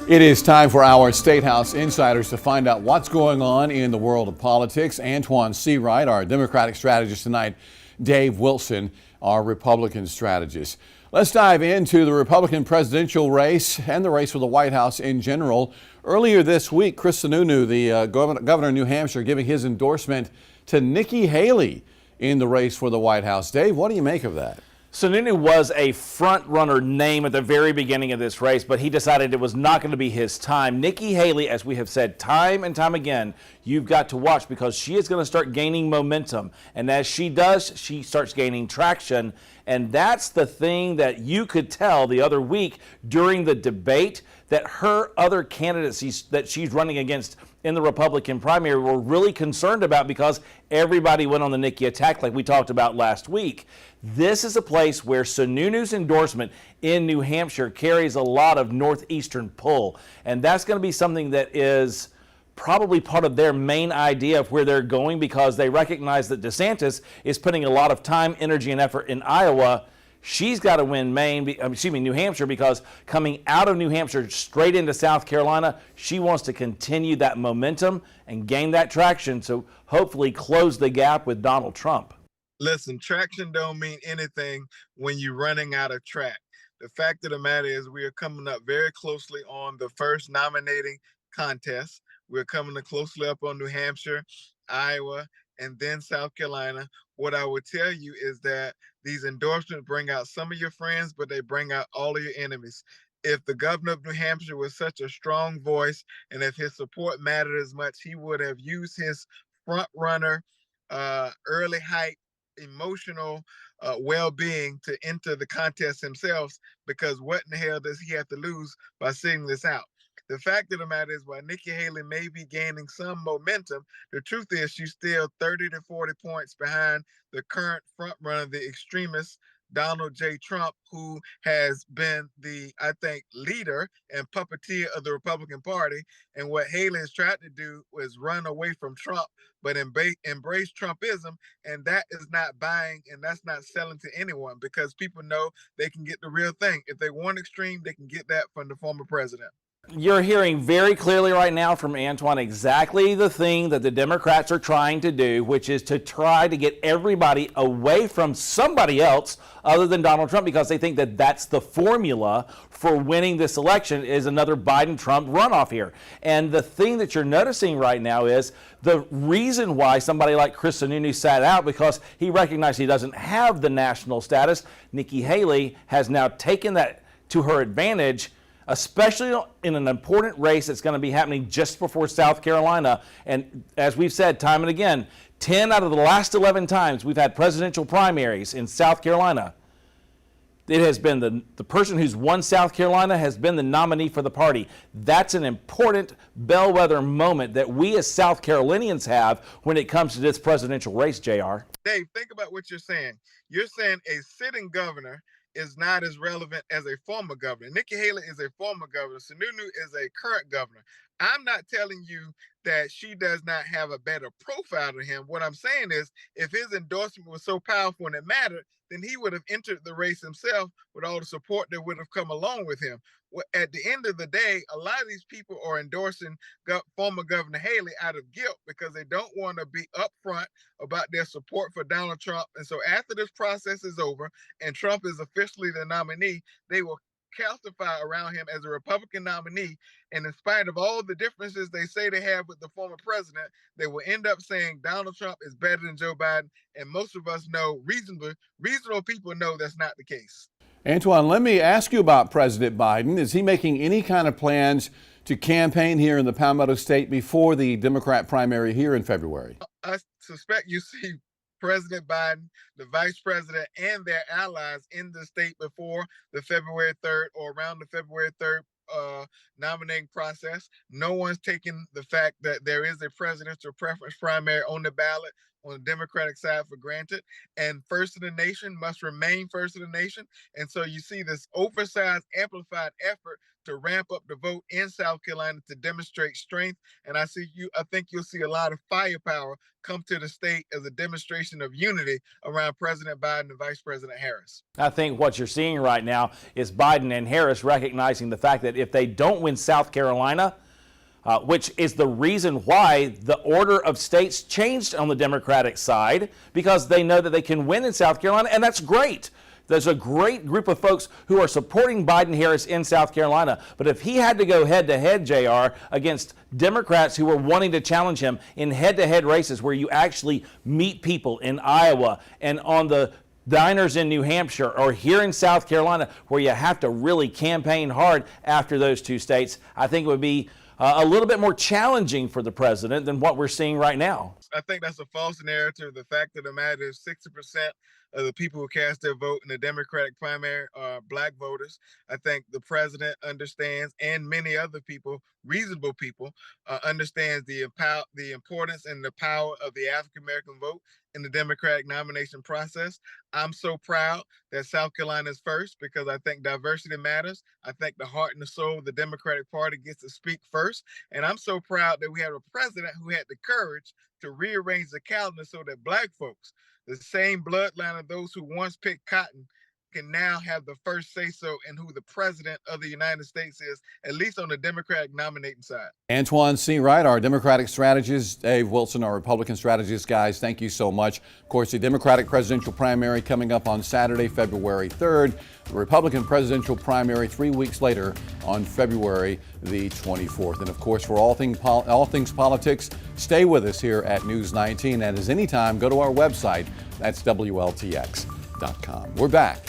It is time for our State House Insiders to find out what's going on in the world of politics. Antoine Seawright, our Democratic strategist tonight, Dave Wilson, our Republican strategist. Let's dive into the Republican presidential race and the race for the White House in general. Earlier this week, Chris Sununu, the governor of New Hampshire, giving his endorsement to Nikki Haley in the race for the White House. Dave, what do you make of that? Sununu was a front-runner name at the very beginning of this race, but he decided it was not going to be his time. Nikki Haley, as we have said time and time again, you've got to watch because she is going to start gaining momentum. And as she does, she starts gaining traction. And that's the thing that you could tell the other week during the debate, that her other candidates that she's running against in the Republican primary were really concerned about because everybody went on the Nikki attack like we talked about last week. This is a place where Sununu's endorsement in New Hampshire carries a lot of northeastern pull, and that's going to be something that is probably part of their main idea of where they're going, because they recognize that DeSantis is putting a lot of time, energy, and effort in Iowa. She's got to win New Hampshire, because coming out of New Hampshire straight into South Carolina, she wants to continue that momentum and gain that traction, so hopefully close the gap with Donald Trump. Listen, traction don't mean anything when you're running out of track. The fact of the matter is we are coming up very closely on the first nominating contest. We're coming closely up on New Hampshire, Iowa, and then South Carolina. What I would tell you is that these endorsements bring out some of your friends, but they bring out all of your enemies. If the governor of New Hampshire was such a strong voice, and if his support mattered as much, he would have used his front runner, early hype, emotional well-being to enter the contest himself, because what in the hell does he have to lose by sitting this out? The fact of the matter is, while Nikki Haley may be gaining some momentum, the truth is she's still 30 to 40 points behind the current frontrunner, the extremist Donald J. Trump, who has been the, I think, leader and puppeteer of the Republican Party. And what Haley has tried to do was run away from Trump, but embrace Trumpism. And that is not buying, and that's not selling to anyone, because people know they can get the real thing. If they want extreme, they can get that from the former president. You're hearing very clearly right now from Antoine exactly the thing that the Democrats are trying to do, which is to try to get everybody away from somebody else other than Donald Trump, because they think that that's the formula for winning this election, is another Biden-Trump runoff here. And the thing that you're noticing right now is the reason why somebody like Chris Sununu sat out, because he recognized he doesn't have the national status. Nikki Haley has now taken that to her advantage, especially in an important race that's going to be happening just before South Carolina. And as we've said time and again, 10 out of the last 11 times we've had presidential primaries in South Carolina, it has been the person who's won South Carolina has been the nominee for the party. That's an important bellwether moment that we as South Carolinians have when it comes to this presidential race, JR. Dave, think about what you're saying. You're saying a sitting governor is not as relevant as a former governor. Nikki Haley is a former governor. Sununu is a current governor. I'm not telling you that she does not have a better profile than him. What I'm saying is, if his endorsement was so powerful and it mattered, then he would have entered the race himself with all the support that would have come along with him. Well, at the end of the day, a lot of these people are endorsing former Governor Haley out of guilt, because they don't want to be upfront about their support for Donald Trump. And so after this process is over and Trump is officially the nominee, they will calcify around him as a Republican nominee. And in spite of all the differences they say they have with the former president, they will end up saying Donald Trump is better than Joe Biden. And most of us know, reasonable people know that's not the case. Antoine, let me ask you about President Biden. Is he making any kind of plans to campaign here in the Palmetto State before the Democrat primary here in February? I suspect you see President Biden, the vice president, and their allies in the state before the February 3rd or around the February 3rd nominating process. No one's taking the fact that there is a presidential preference primary on the ballot on the Democratic side for granted, and first in the nation must remain first in the nation. And so you see this oversized, amplified effort to ramp up the vote in South Carolina to demonstrate strength. And I think you'll see a lot of firepower come to the state as a demonstration of unity around President Biden and Vice President Harris. I think what you're seeing right now is Biden and Harris recognizing the fact that if they don't win South Carolina, which is the reason why the order of states changed on the Democratic side, because they know that they can win in South Carolina, and that's great. There's a great group of folks who are supporting Biden-Harris in South Carolina. But if he had to go head-to-head, JR, against Democrats who were wanting to challenge him in head-to-head races where you actually meet people in Iowa and on the diners in New Hampshire or here in South Carolina where you have to really campaign hard after those two states, I think it would be a little bit more challenging for the president than what we're seeing right now. I think that's a false narrative. The fact of the matter is 60% of the people who cast their vote in the Democratic primary are Black voters. I think the president understands, and many other people, reasonable people, understands the importance and the power of the African-American vote in the Democratic nomination process. I'm so proud that South Carolina is first because I think diversity matters. I think the heart and the soul of the Democratic Party gets to speak first. And I'm so proud that we have a president who had the courage to rearrange the calendar so that Black folks, the same bloodline of those who once picked cotton, can now have the first say-so in who the president of the United States is, at least on the Democratic nominating side. Antoine C. Wright, our Democratic strategist, Dave Wilson, our Republican strategist. Guys, thank you so much. Of course, the Democratic presidential primary coming up on Saturday, February 3rd. The Republican presidential primary 3 weeks later on February the 24th. And of course, for all things politics, stay with us here at News 19. And as anytime, go to our website. That's WLTX.com. We're back.